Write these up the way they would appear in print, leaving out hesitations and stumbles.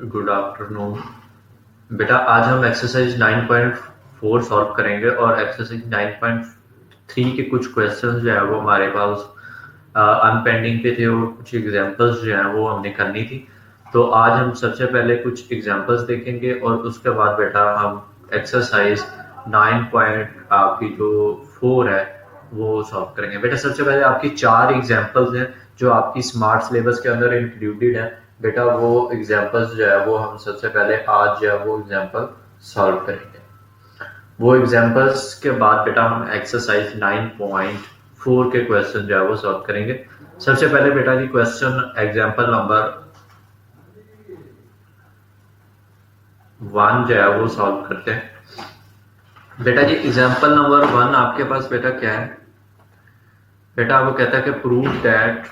Good afternoon. बेटा आज हम एक्सरसाइज 9.4 सॉल्व करेंगे और एक्सरसाइज 9.3 के कुछ क्वेश्चंस जो है वो हमारे पास अनपेंडिंग पे थे और कुछ एग्जांपल्स जो हैं वो हमने करनी थी। तो आज हम सबसे पहले कुछ एग्जांपल्स देखेंगे और उसके बाद बेटा हम एक्सरसाइज 9 पॉइंट आपकी जो 4 है वो सॉल्व करेंगे। बेटा सबसे पहले आपकी 4 एग्जांपल्स हैं जो आपकी स्मार्ट सिलेबस के अंदर इंक्लूडेड है। बेटा वो एग्जांपल्स जो है वो हम सबसे पहले आज जो है वो एग्जांपल सॉल्व करेंगे। वो एग्जांपल्स के बाद बेटा हम एक्सरसाइज 9.4 के क्वेश्चन जो है वो सॉल्व करेंगे। सबसे पहले बेटा जी क्वेश्चन एग्जांपल नंबर 1 जो है वो सॉल्व करते हैं। बेटा जी एग्जांपल नंबर 1 आपके पास बेटा क्या है? बेटा वो कहता है कि प्रूव दैट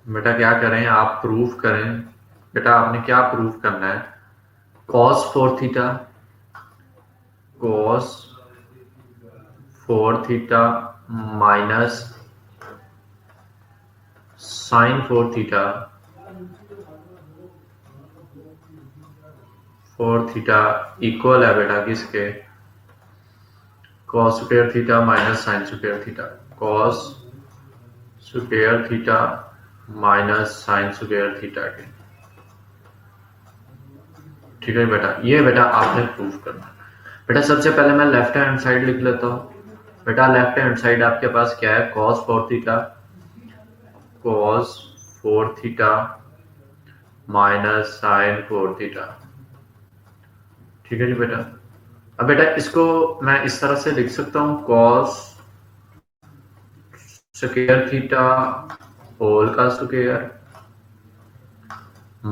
बेटा क्या करें आप प्रूफ करें। बेटा आपने क्या प्रूफ करना है? cos 4 theta minus sin 4 theta equal है बेटा किसके? cos square theta minus sin square theta. cos square theta minus sin square theta के। ठीक है बेटा, ये बेटा आपने प्रूफ करना है। बेटा सबसे पहले मैं लेफ्ट हैंड साइड लिख लेता हूँ। बेटा लेफ्ट हैंड साइड आपके पास क्या है? cos 4 theta minus sin 4 theta. ठीक है जी बेटा। अब बेटा इसको मैं इस तरह से लिख सकता हूँ cos स्क्वायर थीटा होल का square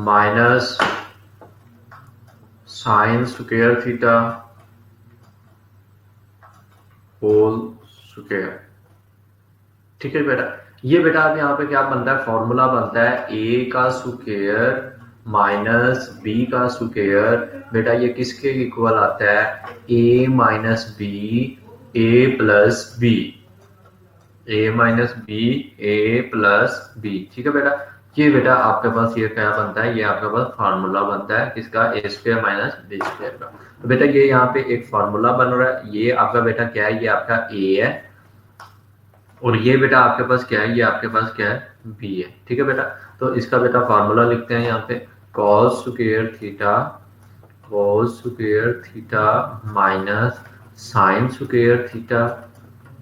minus sin square theta whole square. ठीक है बेटा, ये बेटा अब यहाँ पे क्या बनता है? फॉर्मूला बनता है a का स्क्वायर माइनस b का स्क्वायर। बेटा ये किसके इक्वल आता है? a minus b a plus b, a minus b a plus b. ठीक है बेटा, ये बेटा आपके पास ये क्या बनता है? ये आपके पास फार्मूला बनता है किसका? ए स्क्वायर माइनस बी स्क्वायर का। तो बेटा ये यहाँ पे एक फार्मूला बन रहा है। ये आपका बेटा क्या है? ये आपका ए है और ये बेटा आपके पास क्या है? ये आपके पास क्या है? बी है। ठीक है बेटा, तो इसका बेटा फार्मूला लिखते हैं यहाँ पे cos square theta minus sine square theta.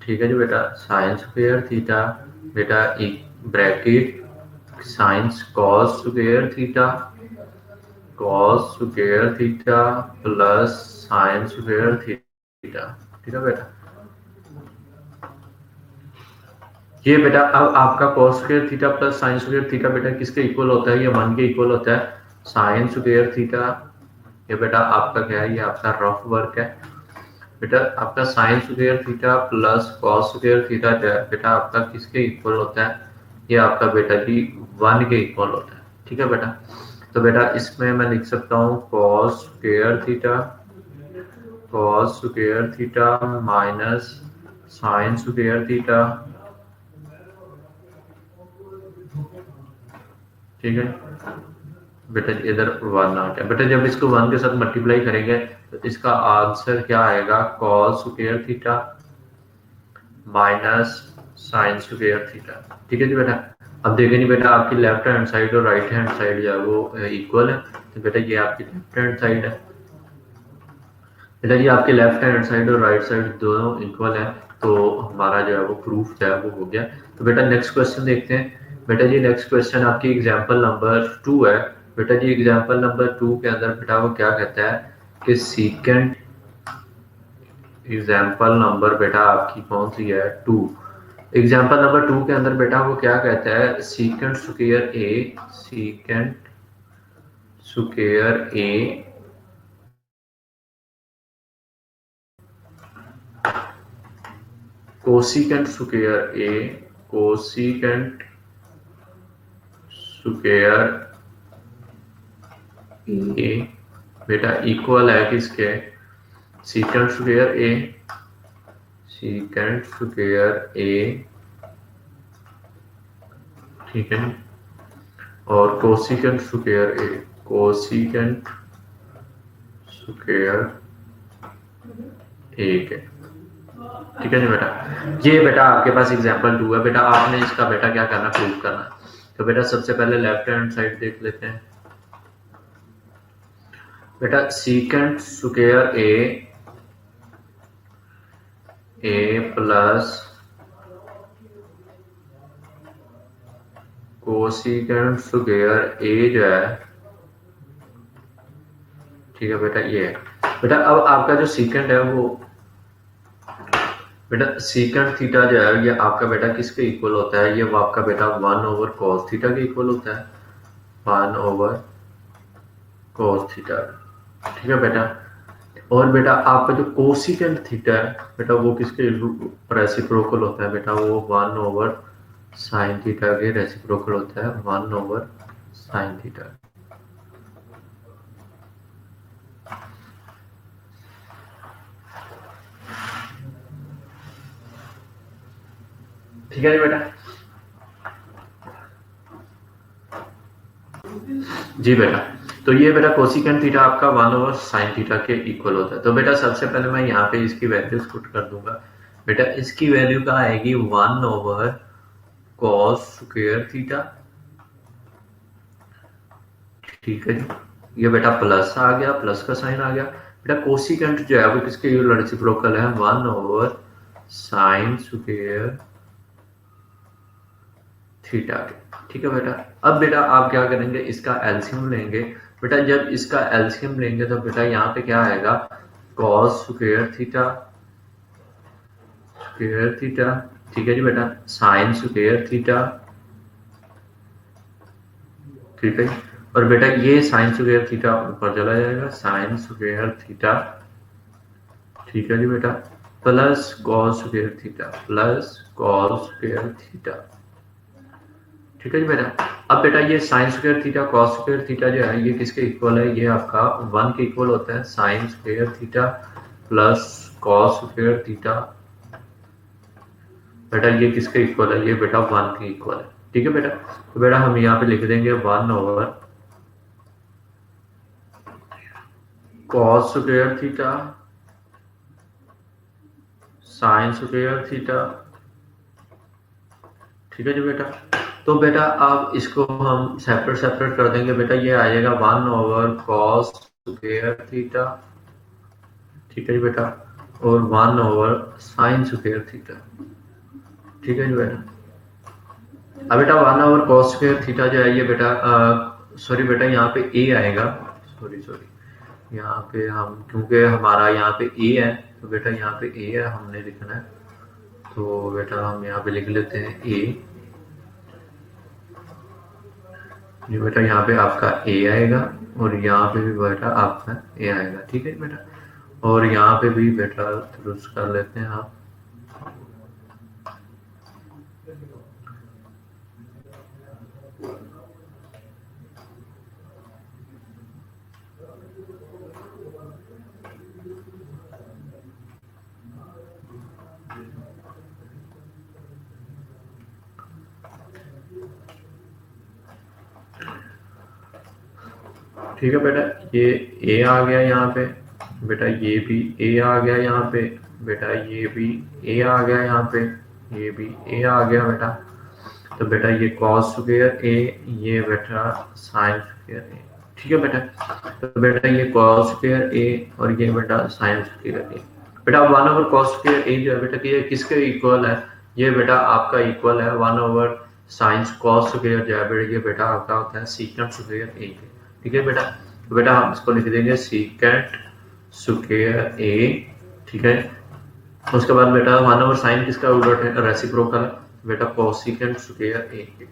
ठीक है जी बेटा, साइन स्क्वायर थीटा बेटा एक bracket science cos square theta plus sign square theta. ठीक है बेटा, ये बेटा अब आपका cos square theta plus sign square theta बेटा किसके इक्वल होता है? ये 1 के इक्वल होता है। साइन स्क्वायर थीटा ये बेटा आपका क्या है? ये आपका रफ वर्क है। बेटा आपका sign square theta plus cos square theta बेटा आपका किसके इक्वल होता है? ये आपका बेटा जी 1 के इक्वल होता है। ठीक है बेटा, तो बेटा इसमें मैं लिख सकता हूँ cos square theta minus sine square theta. ठीक है बेटा, इधर 1 आ गया। बेटा जब इसको 1 के साथ मल्टीप्लाई करेंगे तो इसका आंसर क्या आएगा? cos square theta minus sine square theta. ठीक है जी बेटा, अब देखें जी बेटा आपकी लेफ्ट हैंड साइड और राइट हैंड साइड जो है वो इक्वल है। तो बेटा ये आपकी लेफ्ट हैंड साइड है। बेटा जी आपके लेफ्ट हैंड साइड और राइट साइड दोनों इक्वल है, तो हमारा जो है वो प्रूफ जो है वो हो गया। तो बेटा नेक्स्ट क्वेश्चन देखते हैं। बेटा जी नेक्स्ट क्वेश्चन आपकी एग्जांपल नंबर 2 है। बेटा जी एग्जांपल नंबर 2 के अंदर बेटा वो क्या कहता है कि सीकेंट एग्जांपल नंबर बेटा आपकी कौन सी है? 2। एग्जांपल नंबर 2 के अंदर बेटा वो क्या कहता है? सीकेंट स्क्वायर ए कोसिकेंट स्क्वायर ए बेटा इक्वल है किसके? सीकेंट स्क्वायर ए ठीक है। और कोसिकेंट स्क्वायर ए, कोसिकेंट स्क्वायर ए के, ठीक है जी बेटा। ये बेटा आपके पास एग्जांपल 2 है बेटा, आपने इसका बेटा क्या करना, प्रूव करना। तो बेटा सबसे पहले लेफ्ट हैंड साइड देख लेते हैं बेटा। सीकेंट स्क्वायर ए प्लस कोसिकेंट स्क्वायर ए जो है, ठीक है बेटा, ये है बेटा। अब आपका जो सीकेंट है वो बेटा, सीकेंट थीटा जो है ये आपका बेटा किसके इक्वल होता है, ये वो आपका बेटा 1/cos थीटा के इक्वल होता है, 1/cos थीटा, ठीक है बेटा। और बेटा आपका जो कोसिकेंट थीटा है बेटा वो किसके रेसिप्रोकल होता है बेटा, वो 1/sin थीटा के रेसिप्रोकल होता है, 1/sin थीटा। ठीक है जी बेटा। जी बेटा, तो ये बेटा कोसिकेंट थीटा आपका 1/sin थीटा के इक्वल होता है। तो बेटा सबसे पहले मैं यहाँ पे इसकी वैल्यूज पुट कर दूंगा बेटा। इसकी वैल्यू क्या आएगी, 1/cos स्क्वायर थीटा, ठीक है जी। ये बेटा प्लस आ गया, प्लस का साइन आ गया बेटा। कोसिकेंट जो है वो किसके रेसिप्रोकल है, 1/sin स्क्वायर थीटा के, ठीक है बेटा। अब बेटा आप क्या करेंगे, इसका एलसीएम लेंगे बेटा। जब इसका एलसीएम लेंगे तो बेटा यहाँ पे क्या आएगा, cos square theta square theta, ठीक है जी बेटा, sin स्क्वायर थीटा, ठीक है। और बेटा ये sin स्क्वायर थीटा ऊपर चला जाएगा, sin स्क्वायर थीटा, ठीक है जी बेटा, plus cos square theta, plus cos square theta, ठीक है जी बेटा। अब बेटा ये sign square theta cos square theta जो है ये किसके इक्वल है, ये आपका 1 के इक्वल होता है, sign square theta plus cos square theta, बेटा ये किसके इक्वल है, ये बेटा 1 के इक्वल है, ठीक है बेटा। तो बेटा हम यहाँ पे लिख देंगे 1/cos square theta sine square theta, ठीक है जी बेटा। तो बेटा अब इसको हम सेपरेट सेपरेट कर देंगे बेटा। ये आएगा 1/cos स्क्वायर थीटा, ठीक है जी बेटा, और 1/sin स्क्वायर थीटा, ठीक है जी बेटा। अब बेटा 1/cos स्क्वायर थीटा जो है ये बेटा सॉरी बेटा यहाँ पे ए आएगा, सॉरी यहाँ पे हम, क्योंकि हमारा यहाँ पे ए है तो बेटा यहाँ पे ए है हमने लिखना है, तो बेटा हम यहाँ पे लिख लेते हैं ए। ये बेटा यहाँ पे आपका ए आएगा और यहाँ पे भी बेटा आपका ए आएगा, ठीक है बेटा। और यहाँ पे भी बेटा दुरुस्त कर लेते हैं आप, ठीक है बेटा। ये ए आ गया यहाँ पे बेटा, ये भी ए आ गया यहाँ पे बेटा, ये भी ए आ गया यहाँ पे, ये भी ए आ गया बेटा। तो बेटा ये कॉस स्क्वायर ए, ये बेटा साइन स्क्वायर ए, ठीक है बेटा। तो बेटा ये कॉस स्क्वायर ए और ये बेटा साइन स्क्वायर ए। बेटा 1/cos स्क्वायर ए जो है बेटा ये किसके इक्वल है, ये बेटा आपका इक्वल है 1/sin cos स्क्वायर जो है बेटा, ये बेटा आपका होता है सीकेंट स्क्वायर ए के, ठीक है बेटा। तो बेटा हम इसको लिख देंगे सीकेंट स्क्वायर ए, ठीक है। उसके बाद बेटा 1/sin किसका उलट है, रेसिप्रोकल है बेटा, कोसिकेंट स्क्वायर ए के,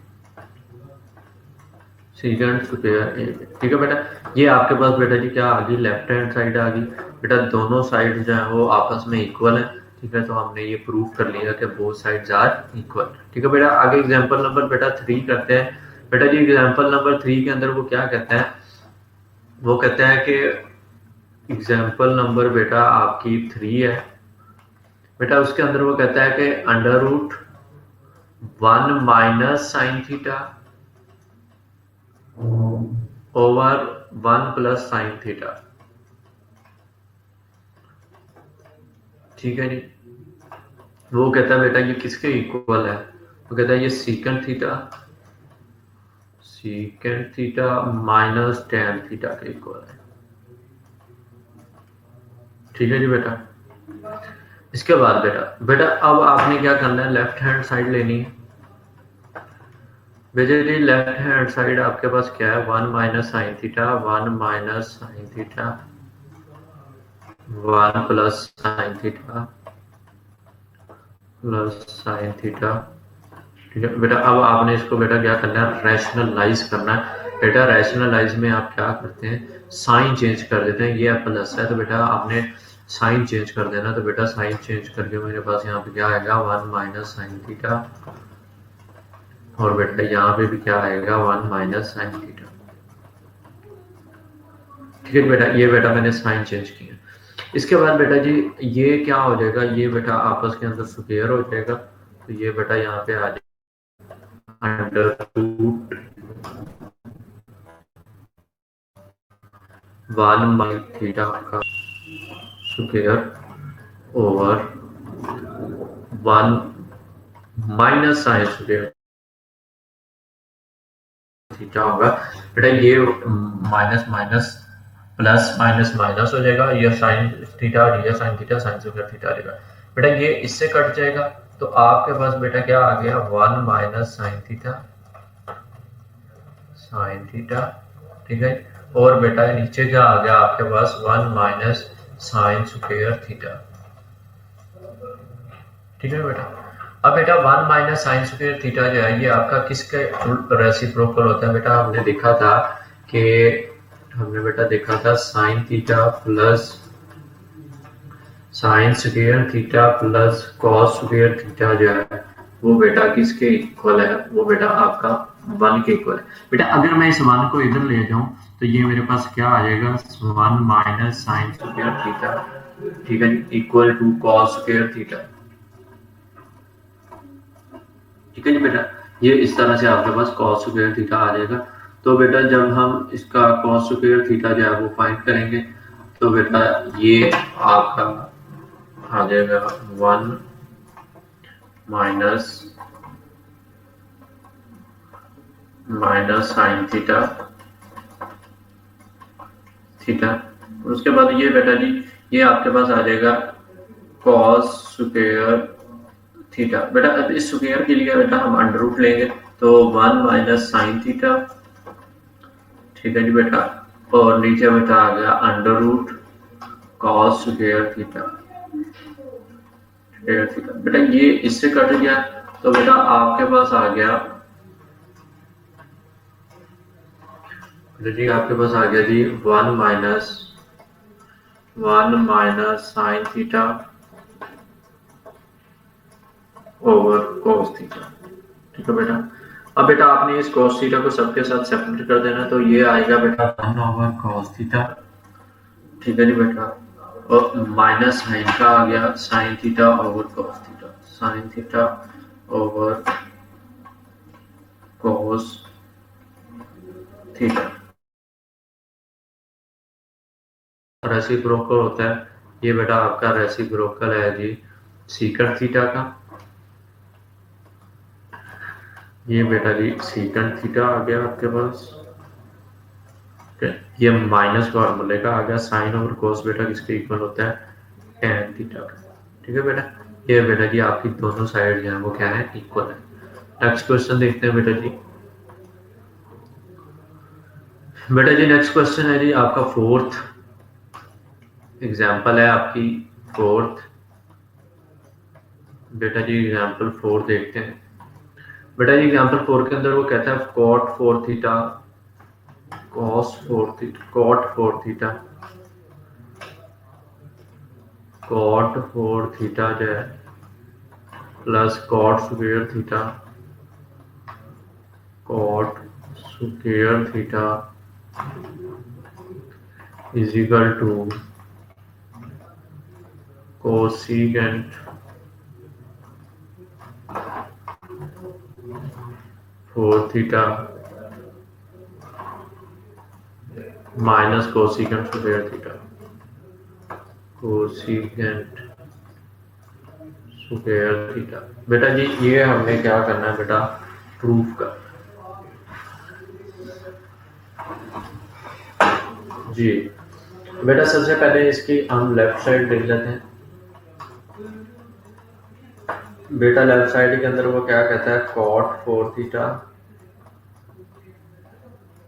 सीकेंट स्क्वायर ए, ठीक है बेटा। ये आपके पास बेटा जी क्या आ गई, लेफ्ट हैंड साइड आ गई बेटा। दोनों साइड जो है वो आपस में इक्वल है, ठीक है। तो हमने ये प्रूव कर लिया कि बोथ साइड्स आर इक्वल, ठीक है बेटा। आगे एग्जांपल नंबर बेटा 3 करते हैं बेटा जी। एग्जांपल नंबर 3 के अंदर वो क्या कहते हैं, वो कहते हैं कि एग्जांपल नंबर बेटा आपकी 3 है बेटा। उसके अंदर वो कहता है कि under root 1 minus sine theta over 1 plus sine theta. ठीक है जी। वो कहता है बेटा ये किसके इक्वल है, वो कहता है ये secant theta minus tan theta के इक्वल है। ठीक है जी बेटा। इसके बाद बेटा बेटा अब आपने क्या करना है, लेफ्ट हैंड साइड लेनी है। बेटा जी लेफ्ट हैंड साइड आपके पास क्या है, 1 minus sine theta 1 minus sine theta 1 plus sine theta plus sine theta. ठीक है बेटा। अब आपने इसको बेटा क्या करना है, रैशनलाइज करना है। बेटा रैशनलाइज में आप क्या करते हैं, साइन चेंज कर देते हैं। ये प्लस है तो बेटा आपने साइन चेंज कर देना। तो बेटा साइन चेंज करके मेरे पास यहाँ पे क्या आएगा, 1 माइनस साइन थीटा, और बेटा यहाँ पे भी क्या आएगा, 1 माइनस साइन थीटा। ठीक है बेटा, ये बेटा मैंने साइन चेंज किया। इसके बाद बेटा जी ये क्या हो जाएगा, ये बेटा आपस के अंदर स्क्वायर हो जाएगा। तो ये बेटा यहाँ पे आ जाएगा अंडर रूट 1 माइनस थीटा का square over 1 minus sine square theta होगा। बेटा ये minus minus plus minus minus हो जाएगा, ये साइन थीटा और ये sine theta sine square theta आ जाएगा। बेटा ये इससे कट जाएगा तो आपके पास बेटा क्या आ गया, 1 minus sine theta sine theta. ठीक है। और बेटा नीचे क्या आ गया आपके पास, 1 माइनस साइन स्क्वायर थीटा। ठीक है बेटा। अब बेटा 1 माइनस साइन स्क्वायर थीटा जो है ये आपका किसके रेसिप्रोकल होता है। बेटा हमने देखा था कि हमने देखा था sine theta plus sign square theta plus cos square theta जो है वो बेटा किसके इक्वल है, वो बेटा आपका 1 के इक्वल है। बेटा अगर मैं इस 1 को इधर ले जाऊं तो ये मेरे पास क्या आ जाएगा, 1 माइनस साइन स्क्वायर थीटा। ठीक है, equal to cos square theta. ठीक है जी बेटा। ये इस तरह से आपके पास कॉस स्क्वायर थीटा आ जाएगा। तो बेटा जब हम इसका कॉस स्क्वायर थीटा जो है वो फाइंड करेंगे तो बेटा ये आपका आ जाएगा 1 minus minus sine theta theta. और उसके बाद ये बेटा जी ये आपके पास आ जाएगा कॉस स्क्वायर थीटा। बेटा अब इस स्क्वायर के लिए बेटा हम अंडर रूट लेंगे तो 1 माइनस साइन थीटा। ठीक है जी बेटा। और नीचे बेटा आ गया under root cos square theta theta. बेटा ये इससे कट गया तो बेटा आपके पास आ गया जी, आपके पास आ गया जी 1 minus sine theta over cos theta. ठीक है बेटा। अब बेटा आपने इस कॉस थीटा को सबके साथ सेपरेट कर देना तो ये आएगा बेटा 1 ओवर कॉस थीटा। ठीक है जी बेटा। और माइनस साइन का आ गया sign theta over cos theta, sine theta over cos theta. Reciprocal होता है, ये बेटा आपका रेसिप्रोकल है जी सीकंट थीटा का। ये बेटा जी सीकंट थीटा आ गया आपके पास। ये माइनस फॉर्मूले का आ गया साइन ओवर कोस बेटा किसके इक्वल होता है, tan थीटा का। ठीक है बेटा। ये बेटा जी आपकी दोनों साइड जो है वो क्या है, इक्वल है। नेक्स्ट क्वेश्चन देखते हैं बेटा जी। बेटा जी नेक्स्ट क्वेश्चन है जी आपका फोर्थ एग्जाम्पल है आपकी फोर्थ। बेटा जी एग्जाम्पल 4 देखते हैं। बेटा जी एग्जाम्पल 4 के अंदर वो कहता है cot 4 theta cos 4 theta cot 4 theta cot 4 theta जो है plus cot square theta cot square theta is equal to cosecant 4 theta minus cosecant square theta, cosecant square theta. बेटा जी ये हमने क्या करना है बेटा, प्रूफ का जी। बेटा सबसे पहले इसकी हम लेफ्ट साइड देख लेते हैं। बेटा लेफ्ट साइड के अंदर वो क्या कहता है, cot 4 theta,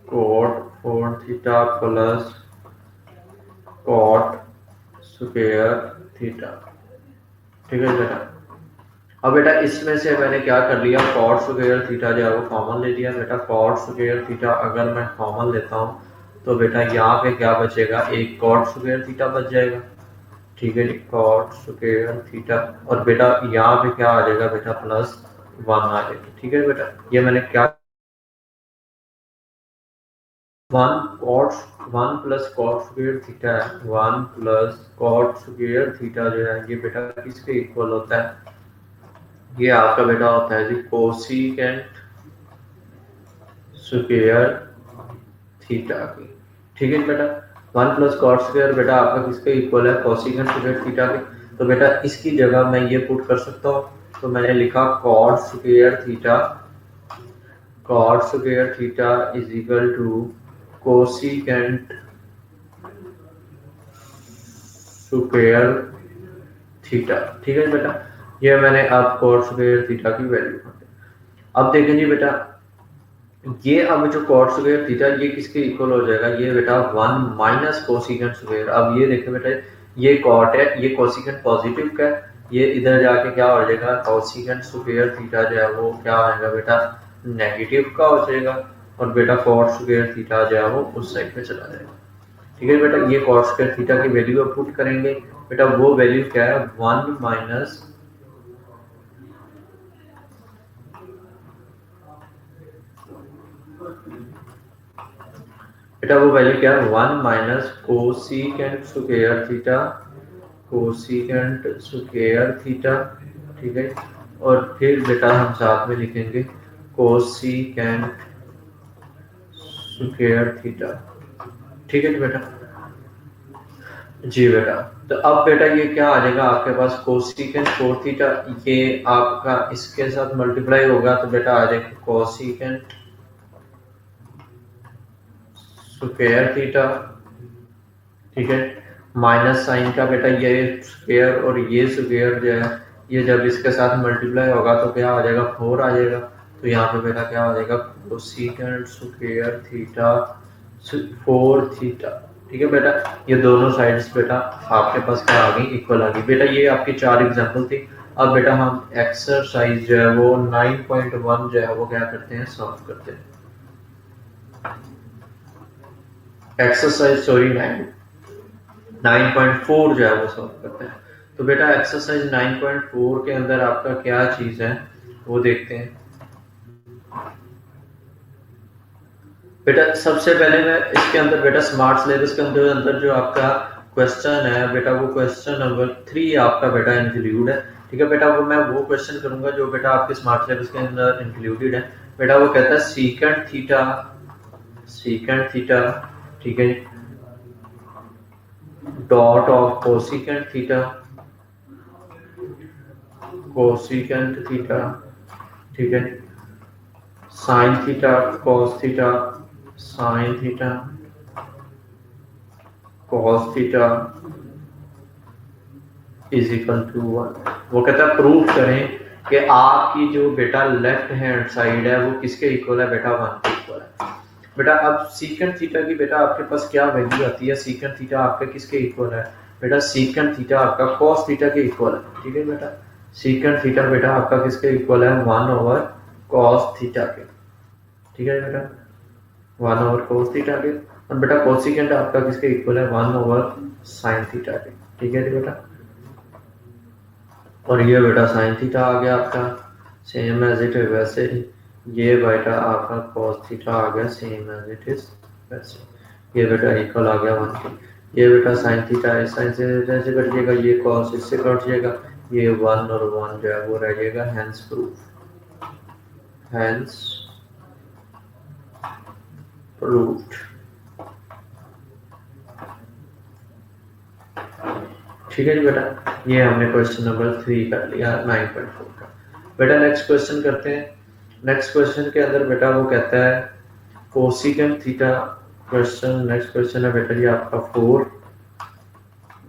cot 4 theta plus cot square theta. ठीक है बेटा। अब बेटा इसमें से मैंने क्या कर लिया, cot स्क्वायर थीटा जो है वो कॉमन ले लिया। बेटा cot स्क्वायर थीटा अगर मैं कॉमन लेता हूँ तो बेटा यहाँ पे क्या बचेगा, एक cot स्क्वायर थीटा बच जाएगा। ठीक है जी, cot स्क्वायर थीटा, और बेटा यहाँ पे क्या आ जाएगा बेटा, प्लस 1 आ जाएगा। ठीक है बेटा, ये मैंने क्या, 1 प्लस cot स्क्वायर थीटा है, 1 प्लस cot स्क्वायर थीटा जो है ये बेटा किसके इक्वल होता है, ये आपका बेटा होता है जी कोसिकेंट स्क्वायर थीटा की। ठीक है बेटा, 1 प्लस cot स्क्वायर बेटा आपका किसके इक्वल है, कोसिकेंट स्क्वायर थीटा की। तो बेटा इसकी जगह मैं ये पुट कर सकता हूँ, तो मैंने लिखा cot square theta, cot square theta is equal to cosecant square theta. ठीक है बेटा, ये मैंने अब cot स्क्वायर थीटा की वैल्यू। अब देखें जी बेटा, ये अब जो cot स्क्वायर थीटा ये किसके इक्वल हो जाएगा, ये बेटा 1 माइनस कोसिकेंट स्क्वायर। अब ये देखें बेटा, ये cot है, ये कोसिकेंट पॉजिटिव का है, ये इधर जाके क्या हो जाएगा, कोसिकेंट स्क्वायर थीटा जो है वो क्या आएगा बेटा, नेगेटिव का हो जाएगा, और बेटा cot स्क्वायर थीटा जो है वो उस साइड पे चला जाएगा। ठीक है बेटा, ये cot स्क्वायर थीटा की वैल्यू अब पुट करेंगे। बेटा वो वैल्यू क्या है, 1 माइनस बेटा वो वैल्यू क्या है, 1 minus cosecant square theta, cosecant square theta. ठीक है, और फिर बेटा हम साथ में लिखेंगे कोसिकेंट स्क्वायर थीटा। ठीक है बेटा जी बेटा, तो अब बेटा ये क्या आ जाएगा आपके पास, कोसिकेंट 4 थीटा, ये आपका इसके साथ मल्टीप्लाई होगा तो बेटा आ जाएगा कोसिकेंट स्क्वायर थीटा। ठीक है, माइनस साइन का बेटा ये स्क्वायर और ये स्क्वायर जो है ये जब इसके साथ मल्टीप्लाई होगा तो क्या आ जाएगा, 4 आ जाएगा। तो यहाँ पे बेटा क्या आ जाएगा, कोसिकेंट स्क्वायर थीटा 4 थीटा। ठीक है बेटा, ये दोनों साइड्स बेटा आपके पास क्या आ गई, इक्वल आ गई। बेटा ये आपकी 4 एग्जांपल थी। अब बेटा हम एक्सरसाइज जो है वो 9.1 जो है वो क्या करते हैं, सॉल्व करते हैं। एक्सरसाइज सॉरी 9.4 जो है वो सॉल्व करते हैं। तो बेटा एक्सरसाइज 9.4 के अंदर आपका क्या चीज है वो देखते हैं। बेटा सबसे पहले मैं इसके अंदर बेटा स्मार्ट सिलेबस के अंदर जो आपका क्वेश्चन है बेटा, वो क्वेश्चन नंबर 3 आपका बेटा इंक्लूड है। ठीक है बेटा, वो मैं वो क्वेश्चन करूंगा जो बेटा आपके स्मार्ट सिलेबस के अंदर इंक्लूडेड है। बेटा वो कहता है सीकेंट थीटा, सीकेंट थीटा, ठीक है, dot of cosecant theta, cosecant theta, ठीक है, sine theta, cos theta, sine theta, cos theta is equal to 1। वो कहता है प्रूफ करें कि आपकी जो बेटा लेफ्ट हैंड साइड है वो किसके इक्वल है, बेटा 1 के इक्वल है। बेटा अब सीकेंट थीटा की बेटा आपके पास क्या वैल्यू आती है, सीकेंट थीटा आपका किसके इक्वल है, बेटा सीकेंट थीटा आपका कॉस थीटा के इक्वल है। ठीक है बेटा, सीकेंट थीटा बेटा आपका किसके इक्वल है, 1 ओवर कॉस थीटा के। ठीक है बेटा, 1 ओवर कॉस थीटा के, और बेटा कोसिकेंट आपका किसके इक्वल है, 1 ओवर साइन थीटा के। ठीक है बेटा, और ये बेटा साइन थीटा आ गया आपका सेम एज इट है वैसे ही, ये बेटा आपका cos थीटा आ गया सेम एज इट इज वैसे, ये बेटा इक्वल आ गया 1 के। ये बेटा साइन थीटा इस साइन से जैसे कट जाएगा, ये cos इससे कट जाएगा, ये 1 और 1 जो है वो रह जाएगा, हैंस प्रूफ, हैंस रूट। ठीक है जी बेटा, ये हमने क्वेश्चन नंबर 3 कर लिया 9.4 का। बेटा नेक्स्ट क्वेश्चन करते हैं। नेक्स्ट क्वेश्चन के अंदर बेटा वो कहता है cosecant theta. Question next question है बेटा जी आपका 4।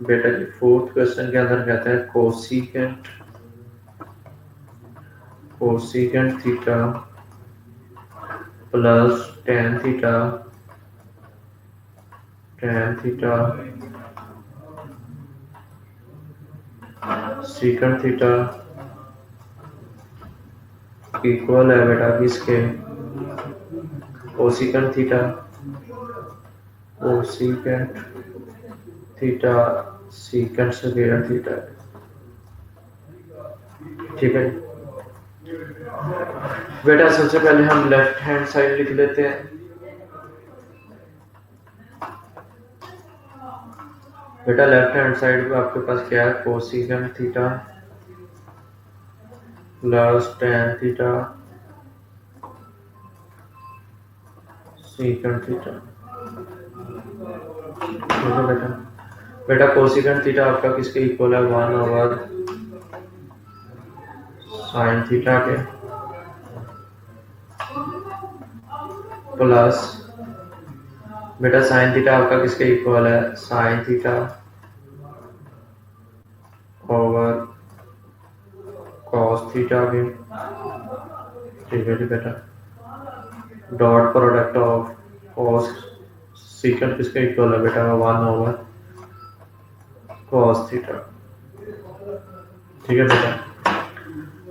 बेटा जी फोर्थ क्वेश्चन के अंदर कहता है cosecant theta plus tan theta secant theta equal है बेटा किसके, cosecant theta secant square theta. ठीक है बेटा, सबसे पहले हम लेफ्ट हैंड साइड लिख लेते हैं। बेटा लेफ्ट हैंड साइड पे आपके पास क्या है, cosecant theta plus tan theta secant theta. ठीक है बेटा, बेटा कोसिकेंट थीटा आपका किसके इक्वल है, 1 ओवर साइन थीटा के प्लस बेटा साइन थीटा आपका किसके इक्वल है, sine theta over cos theta के। ठीक है जी बेटा, dot product of cos secant किसके इक्वल है बेटा, 1 ओवर कॉस थीटा। ठीक है बेटा,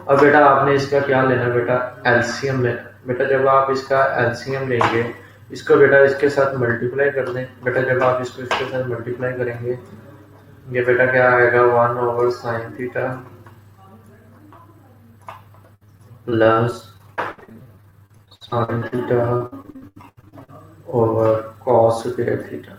अब बेटा आपने इसका क्या लेना बेटा, एलसीएम लेना। बेटा जब आप इसका एलसीएम लेंगे, इसको बेटा इसके साथ मल्टीप्लाई कर दें। बेटा जब आप इसको इसके साथ मल्टीप्लाई करेंगे, ये बेटा क्या आएगा, 1 over sine theta plus sine theta over cos square theta.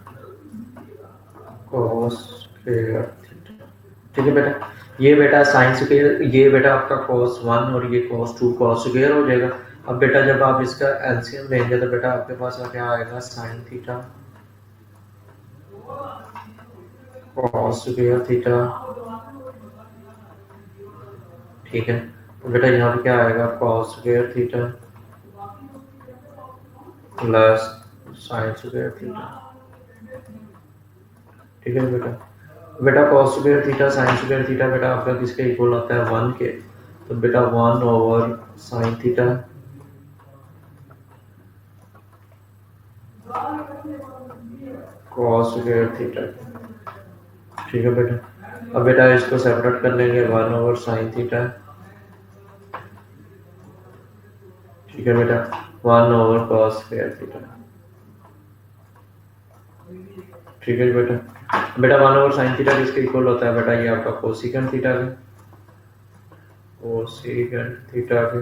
ठीक है बेटा, ये बेटा साइन स्क्वायर, ये बेटा आपका cos 1 और ये cos 2 cos स्क्वायर हो जाएगा। अब बेटा जब आप इसका एलसीएम लेंगे तो बेटा आपके पास क्या आएगा, sine theta cos square theta. ठीक है, तो बेटा यहाँ पे क्या आएगा, cos square theta plus sign square theta. ठीक है बेटा, बेटा cos square theta sine square theta बेटा आपका किसके इक्वल होता है, 1 के। तो बेटा 1 over sine theta cos square theta. ठीक है बेटा, अब बेटा इसको सेपरेट कर लेंगे, 1 ओवर साइन थीटा। ठीक है बेटा, 1 ओवर cos स्क्वायर थीटा। ठीक है बेटा, बेटा 1 ओवर साइन थीटा किसके इक्वल होता है बेटा, ये आपका कोसिकेंट थीटा के,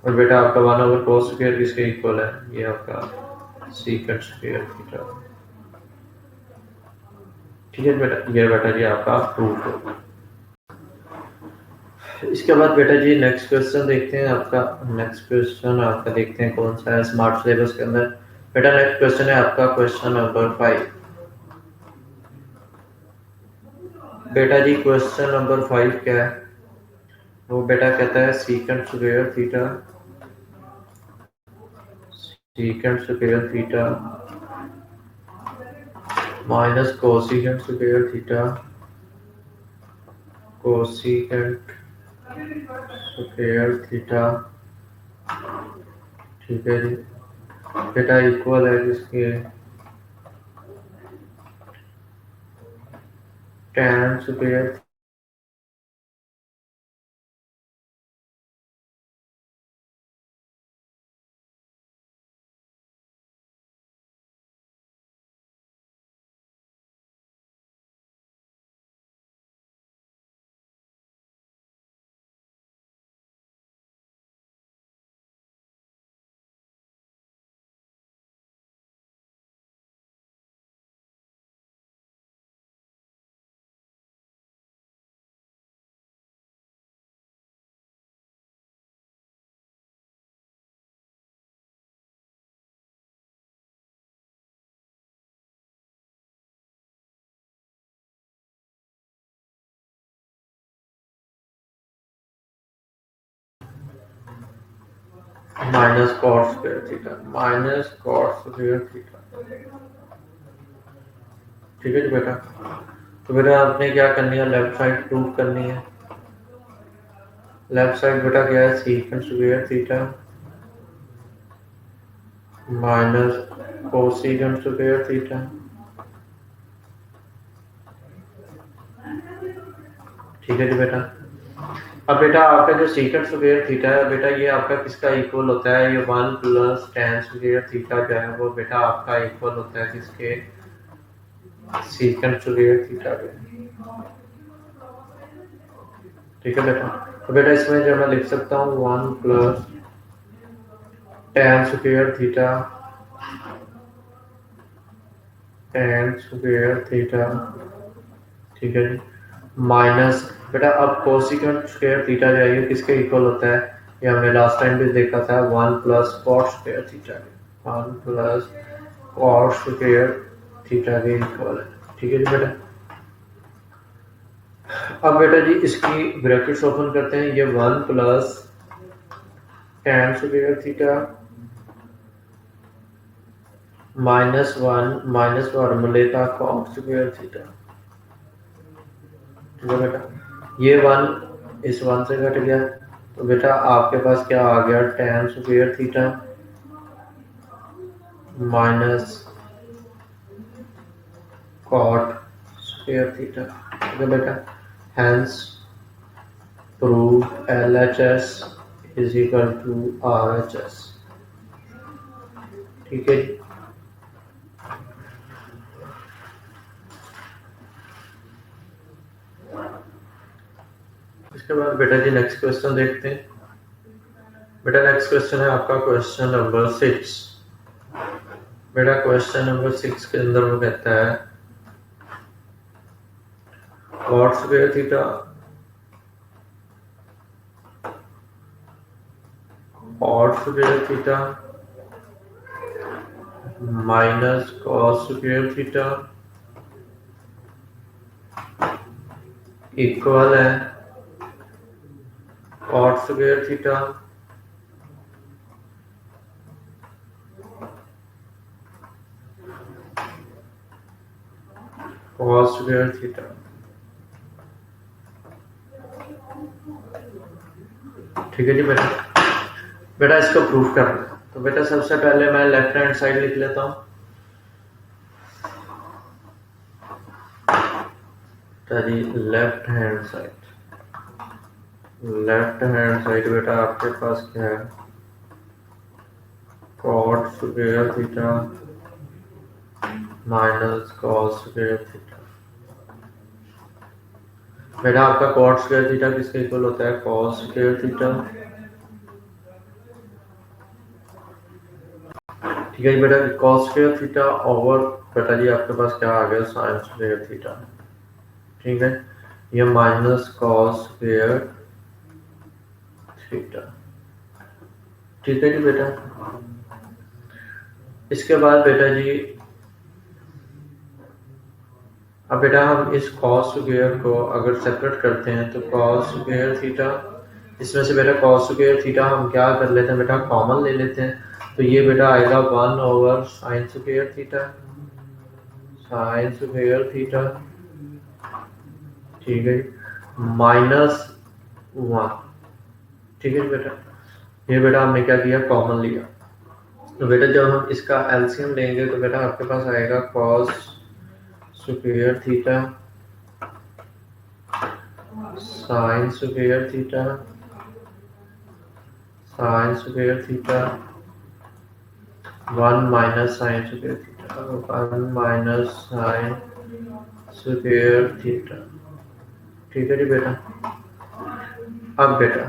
और बेटा आपका 1 ओवर cos स्क्वायर किसके इक्वल है, ये आपका सीकेंट स्क्वायर थीटा। ठीक है बेटा, ये बेटा जी आपका प्रूफ होगा। इसके बाद बेटा जी नेक्स्ट क्वेश्चन देखते हैं। आपका नेक्स्ट क्वेश्चन आपका देखते हैं कौन सा है स्मार्ट सिलेबस के अंदर। बेटा नेक्स्ट क्वेश्चन है आपका क्वेश्चन नंबर 5। बेटा जी क्वेश्चन नंबर 5 क्या है, वो बेटा कहता है secant square theta minus cosecant square theta ठीक है जी बेटा, इक्वल है जिसके tan square minus cot square theta, minus cot square theta. ठीक है जी बेटा। तो बेटा आपने क्या करनी है, लेफ्ट साइड प्रूव करनी है। लेफ्ट साइड बेटा क्या है, secant square theta minus cosecant square theta. ठीक है जी बेटा। अब बेटा आपका जो सीकेंट स्क्वायर थीटा है बेटा, ये आपका किसका इक्वल होता है, ये 1 प्लस टेन स्क्वायर थीटा जो है वो बेटा आपका इक्वल होता है किसके, सीकेंट स्क्वायर थीटा के। ठीक है बेटा। तो बेटा इसमें जो मैं लिख सकता हूँ 1 plus ten square theta, ten square theta. ठीक है जी। माइनस बेटा अब कोसिकेंट स्क्वायर थीटा जो है ये किसके इक्वल होता है, ये हमने लास्ट टाइम भी देखा था 1 plus cot square theta, 1 plus cot square theta के इक्वल है। ठीक है जी बेटा। अब बेटा जी इसकी ब्रैकेट्स ओपन करते हैं, ये 1 plus ten square theta minus फॉर्मूले का कॉट स्क्वायर थीटा। ठीक है बेटा। ये 1 इस 1 से घट गया, तो बेटा आपके पास क्या आ गया, tan square theta minus cot square theta. ठीक है बेटा। Hence prove LHS is equal to RHS। ठीक है। इसके बाद बेटा जी नेक्स्ट क्वेश्चन देखते हैं। बेटा नेक्स्ट क्वेश्चन है आपका क्वेश्चन नंबर 6। बेटा क्वेश्चन नंबर 6 के अंदर वो कहता है cot square theta cot square theta minus cos square theta equal है cot square theta cos square theta. ठीक है जी बेटा। बेटा इसको प्रूफ करना है, तो बेटा सबसे पहले मैं लेफ्ट हैंड साइड लिख लेता हूँ। जी लेफ्ट हैंड साइड बेटा आपके पास क्या है, cot square theta minus cos square theta. बेटा आपका कॉट स्क्वायर थीटा किसके इक्वल होता है, कॉस स्क्वायर थीटा। ठीक है बेटा। कॉस स्क्वायर थीटा ओवर बेटा जी आपके पास क्या आ गया, साइन स्क्वायर थीटा। ठीक है। ये माइनस कॉस स्क्वायर थीटा। ठीक है जी बेटा। इसके बाद बेटा जी अब बेटा हम इस कॉस स्क्वायर को अगर सेपरेट करते हैं तो कॉस स्क्वायर थीटा, इसमें से बेटा कॉस स्क्वायर थीटा हम क्या कर लेते हैं बेटा, कॉमन ले लेते हैं। तो ये बेटा आएगा 1 over sine square theta, sine square theta. ठीक है। माइनस 1। ठीक है बेटा। ये बेटा हमने क्या किया, कॉमन लिया। तो बेटा जब हम इसका एलसीएम लेंगे तो बेटा आपके पास आएगा cos square theta sine square theta sine square theta 1 minus sine square theta 1 minus sine square theta. ठीक है जी बेटा। अब बेटा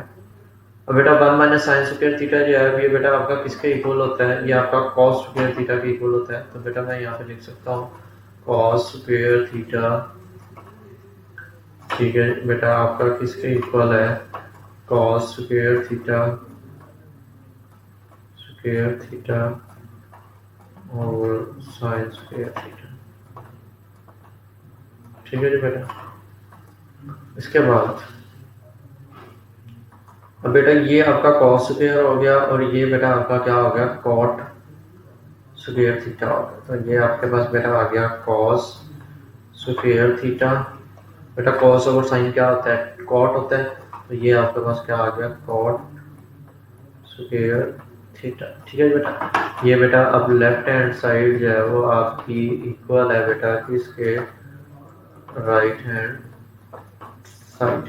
1 माइनस साइन स्क्वायर थीटा जो है ये बेटा आपका किसके इक्वल होता है, ये आपका कॉस स्क्वायर थीटा के इक्वल होता है। तो बेटा मैं यहाँ पे लिख सकता हूँ कॉस स्क्वायर थीटा। ठीक है बेटा आपका किसके इक्वल है, कॉस स्क्वायर थीटा और साइन स्क्वायर थीटा। ठीक है जी बेटा। इसके बाद अब बेटा ये आपका कॉस स्क्वायर हो गया और ये बेटा आपका क्या हो गया, कॉट स्क्वायर थीटा हो गया। तो ये आपके पास बेटा आ गया कॉस स्क्वायर थीटा। बेटा कॉस ओवर साइन क्या होता है, कॉट होता है। तो ये आपके पास क्या आ गया, कॉट स्क्वायर थीटा। ठीक है बेटा। ये बेटा अब लेफ्ट हैंड साइड जो है वो आपकी इक्वल है बेटा किसके, राइट हैंड साइड।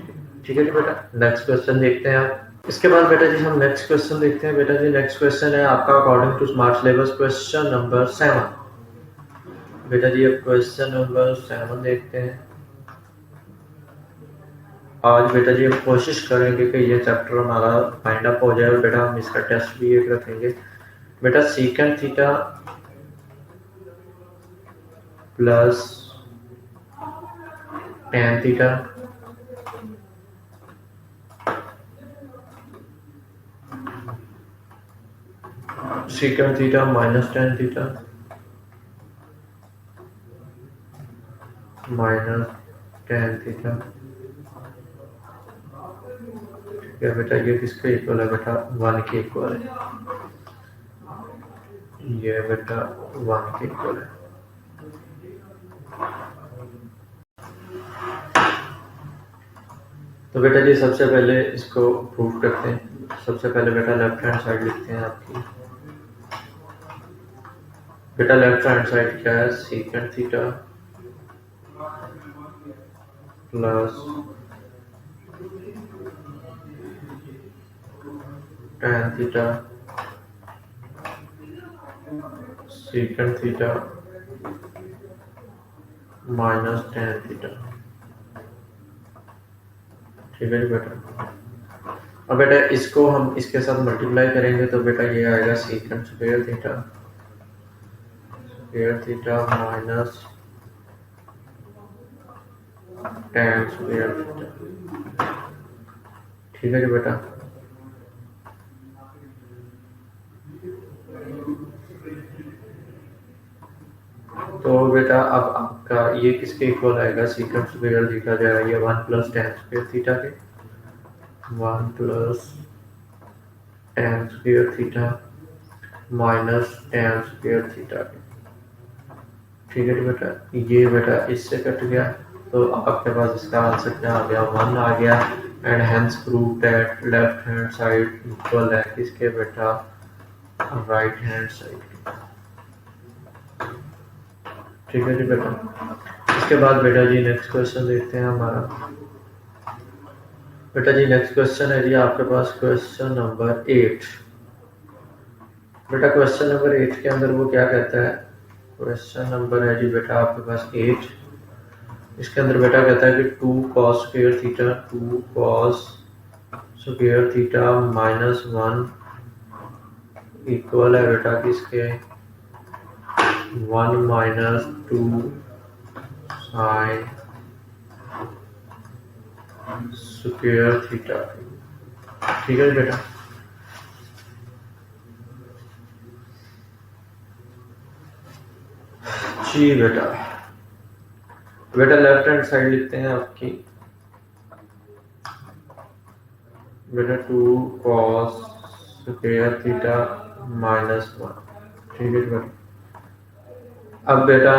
ठीक है जी बेटा। नेक्स्ट क्वेश्चन देखते हैं आप। इसके बाद बेटा जी हम नेक्स्ट क्वेश्चन देखते हैं। बेटा जी नेक्स्ट क्वेश्चन है आपका according to smart syllabus question number 7। बेटा जी अब क्वेश्चन नंबर 7 देखते हैं। आज बेटा जी हम कोशिश करेंगे कि ये चैप्टर हमारा फाइंड अप हो जाए और बेटा हम इसका टेस्ट भी एक रखेंगे। बेटा secant theta plus tan theta secant theta minus tan theta minus tan theta. ठीक है बेटा। ये किसके इक्वल है बेटा, 1 के इक्वल है। ये बेटा 1 के इक्वल है। तो बेटा जी सबसे पहले इसको प्रूव करते हैं। सबसे पहले बेटा लेफ्ट हैंड साइड लिखते हैं आपकी। बेटा लेफ्ट हैंड साइड क्या है, secant theta plus tan theta secant theta minus tan theta. ठीक है जी बेटा। अब बेटा इसको हम इसके साथ मल्टीप्लाई करेंगे तो बेटा ये आएगा secant square theta minus ten square theta. ठीक है जी बेटा। तो बेटा अब आपका ये किसके इक्वल आएगा, सीकेंट स्क्वायर थीटा जो है ये 1 प्लस टेन स्क्वायर थीटा के, 1 plus ten square theta minus ten square theta के। ठीक है जी बेटा। ये बेटा इससे कट गया तो आपके पास इसका आंसर क्या आ गया, 1 आ गया। And hence prove that left hand side equal है किसके बेटा, राइट हैंड साइड के। ठीक है जी बेटा। इसके बाद बेटा जी नेक्स्ट क्वेश्चन देखते हैं हमारा। बेटा जी नेक्स्ट क्वेश्चन है जी आपके पास क्वेश्चन नंबर 8। बेटा क्वेश्चन नंबर 8 के अंदर वो क्या कहता है, क्वेश्चन नंबर है जी बेटा आपके पास 8। इसके अंदर बेटा कहता है कि 2 cos square theta 2 cos square theta minus 1 equal है बेटा किसके, 1 माइनस 2 साइन स्क्वायर थीटा। ठीक है बेटा। जी बेटा। बेटा लेफ्ट हैंड साइड लिखते हैं आपकी। बेटा 2 cos स्क्वायर थीटा माइनस 1। ठीक है बेटा। अब बेटा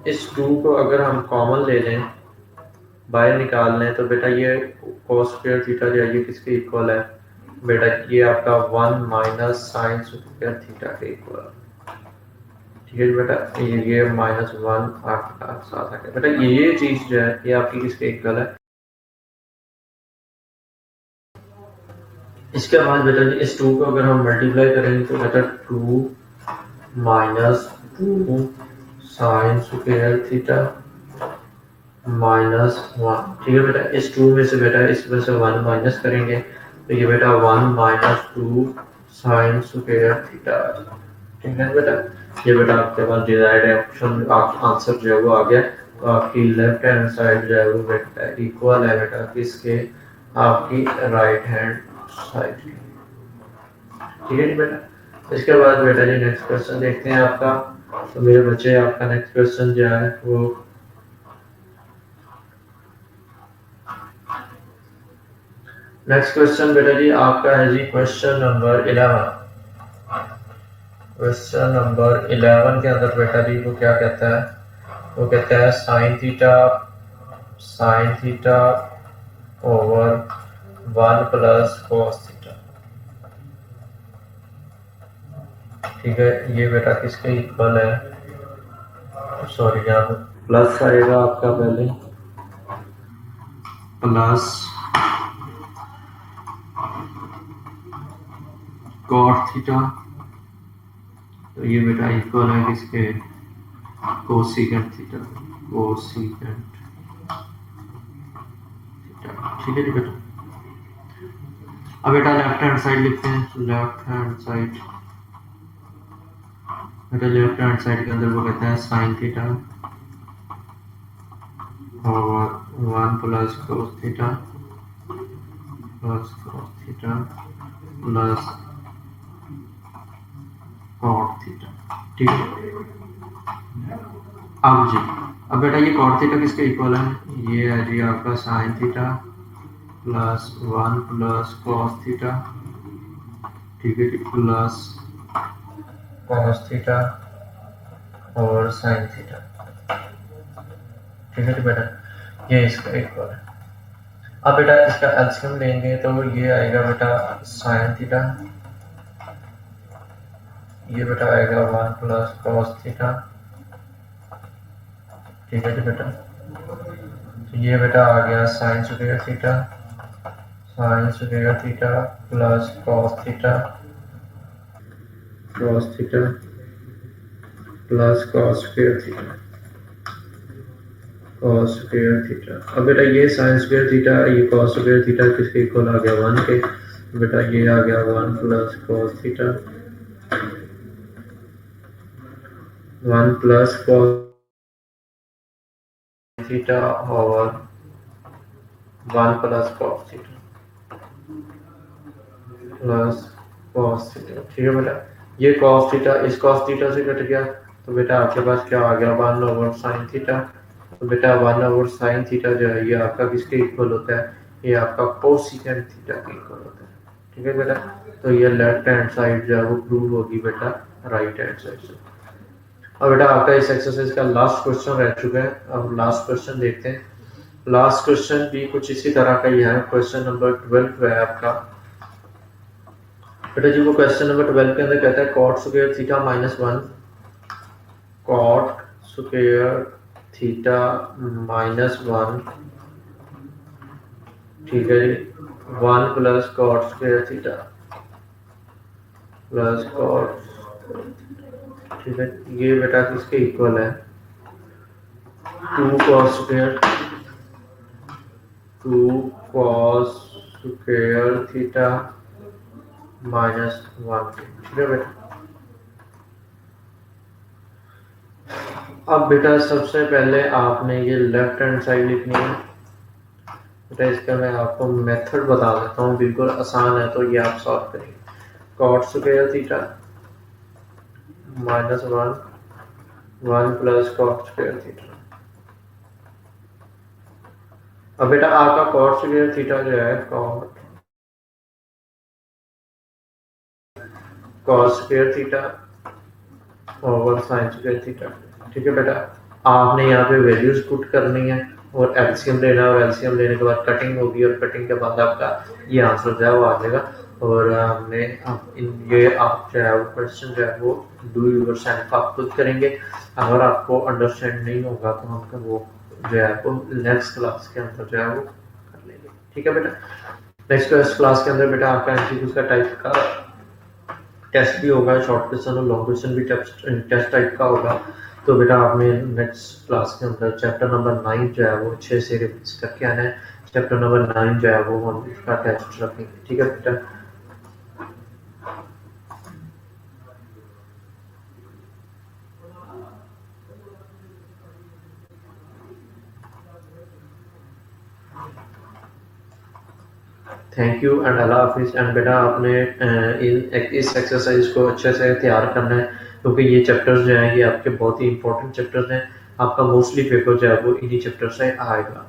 इस 2 को अगर हम कॉमन ले लें, बाहर निकाल लें, तो बेटा ये cos स्क्वायर थीटा जो है ये किसके इक्वल है बेटा, ये आपका 1 माइनस साइन स्क्वायर थीटा के इक्वल है। ठीक है बेटा। ये माइनस 1 आपका साथ आ गया बेटा। ये चीज जो है ये आपकी किसके इक्वल है। इसके बाद बेटा इस 2 को अगर हम मल्टीप्लाई करेंगे तो बेटा 2 minus 2 sign square theta minus 1। ठीक है बेटा। इस 2 में से बेटा इसमें से 1 माइनस करेंगे तो ये बेटा 1 माइनस 2 साइन स्क्वायर थीटा। ठीक है बेटा। ये बेटा आपके पास डिजायर्ड ऑप्शन आंसर जो है वो आ गया। तो आपकी लेफ्ट हैंड साइड जो है वो बेटा इक्वल है बेटा किसके, आपकी राइट हैंड साइड की। ठीक है जी बेटा। इसके बाद बेटा जी नेक्स्ट क्वेश्चन देखते हैं आपका। तो मेरे बच्चे आपका नेक्स्ट क्वेश्चन जो है वो नेक्स्ट क्वेश्चन बेटा जी आपका है जी क्वेश्चन नंबर 11। क्वेश्चन नंबर 11 के अंदर बेटा जी वो क्या कहता है, वो कहता है sine theta over 1 plus cos theta. ठीक है, ये बेटा किसके इक्वल है, सॉरी यहाँ पे प्लस आएगा आपका पहले, प्लस कॉट थीटा, तो ये बेटा इक्वल है किसके, कोसिकेंट थीटा, कोसिकेंट थीटा। ठीक है जी बेटा, अब बेटा लेफ्ट हैंड साइड लिखते हैं, लेफ्ट हैंड साइड, बेटा लेफ्ट हैंड साइड के अंदर वो कहता है साइन थीटा और 1 plus cos theta plus cot theta. ठीक है, अब जी अब बेटा ये कॉट थीटा किसके इक्वल है, ये है जी आपका sine theta plus 1 plus cos theta. ठीक है जी, प्लस कॉस थीटा और साइन थीटा। ठीक है जी बेटा, ये इसका इक्वल है। अब बेटा इसका एलसीएम लेंगे तो ये आएगा बेटा साइन थीटा, ये बेटा आएगा 1 प्लस कॉस थीटा। ठीक है जी बेटा, तो ये बेटा आ गया sign square theta plus cos theta plus cos square theta. अब बेटा ये साइन स्क्वायर थीटा, ये कॉस स्क्वायर थीटा किसके इक्वल आ गया 1 के, बेटा ये आ गया 1 plus cos theta 1 plus cos theta और 1 plus cos theta plus cos theta. ठीक है बेटा, ये कॉस थीटा इस कॉस थीटा से कट गया, तो बेटा आपके पास क्या आ गया 1 ओवर साइन थीटा। तो बेटा 1 ओवर साइन थीटा जो है ये आपका किसके इक्वल होता है, ये आपका कोसिकेंट थीटा के इक्वल होता है। ठीक है बेटा, तो ये लेफ्ट हैंड साइड जो है वो प्रूव होगी बेटा राइट हैंड साइड से। अब बेटा आपका इस एक्सरसाइज का लास्ट क्वेश्चन रह चुका है, अब लास्ट क्वेश्चन देखते हैं। लास्ट क्वेश्चन भी कुछ इसी तरह का ही है, क्वेश्चन नंबर 12 है आपका। बेटा जी वो क्वेश्चन नंबर 12 के अंदर कहता है cot square theta minus 1, cot square theta minus 1। ठीक है जी, 1 plus cot square theta plus cot. ठीक है, ये बेटा किसके इक्वल है 2 कॉस स्क्वायर थीटा माइनस 1। ठीक है बेटा, अब बेटा सबसे पहले आपने ये लेफ्ट हैंड साइड लिखनी है। बेटा इसका मैं आपको मेथड बता देता हूँ, बिल्कुल आसान है, तो ये आप सॉल्व करेंगे। Cot square theta minus 1 plus cot square theta. अब बेटा आपका कॉट स्क्वायर थीटा जो है cos square theta over sine square theta. ठीक है बेटा, आपने यहाँ पे वैल्यूज पुट करनी है और एलसीएम लेना है, और एलसीएम लेने के बाद कटिंग होगी, और कटिंग के बाद आपका ये आंसर जो है वो आ जाएगा। और हमने ये आप जो है वो क्वेश्चन जो है वो डू योरसेल्फ आप खुद करेंगे। अगर आपको अंडरस्टैंड नहीं होगा तो हम वो जो है वो नेक्स्ट क्लास के अंदर जो है वो कर लेंगे। ठीक है बेटा, नेक्स्ट क्लास के अंदर बेटा आपका एमसीक्यूज का टाइप का टेस्ट भी होगा, शॉर्ट क्वेश्चन और लॉन्ग क्वेश्चन भी टेस्ट टाइप का होगा। तो बेटा आपने नेक्स्ट क्लास के अंदर चैप्टर नंबर 9 जो है वो अच्छे से रिवाइज करके आना है। चैप्टर नंबर 9 जो है वो हम उसका टेस्ट रखेंगे। ठीक है बेटा, thank you and Allah Hafiz. And बेटा आपने इस एक्सरसाइज को अच्छे से तैयार करना है, क्योंकि ये चैप्टर्स जो हैं ये आपके बहुत ही इंपॉर्टेंट चैप्टर्स हैं। आपका मोस्टली पेपर जो है वो इन्हीं चैप्टर से आएगा।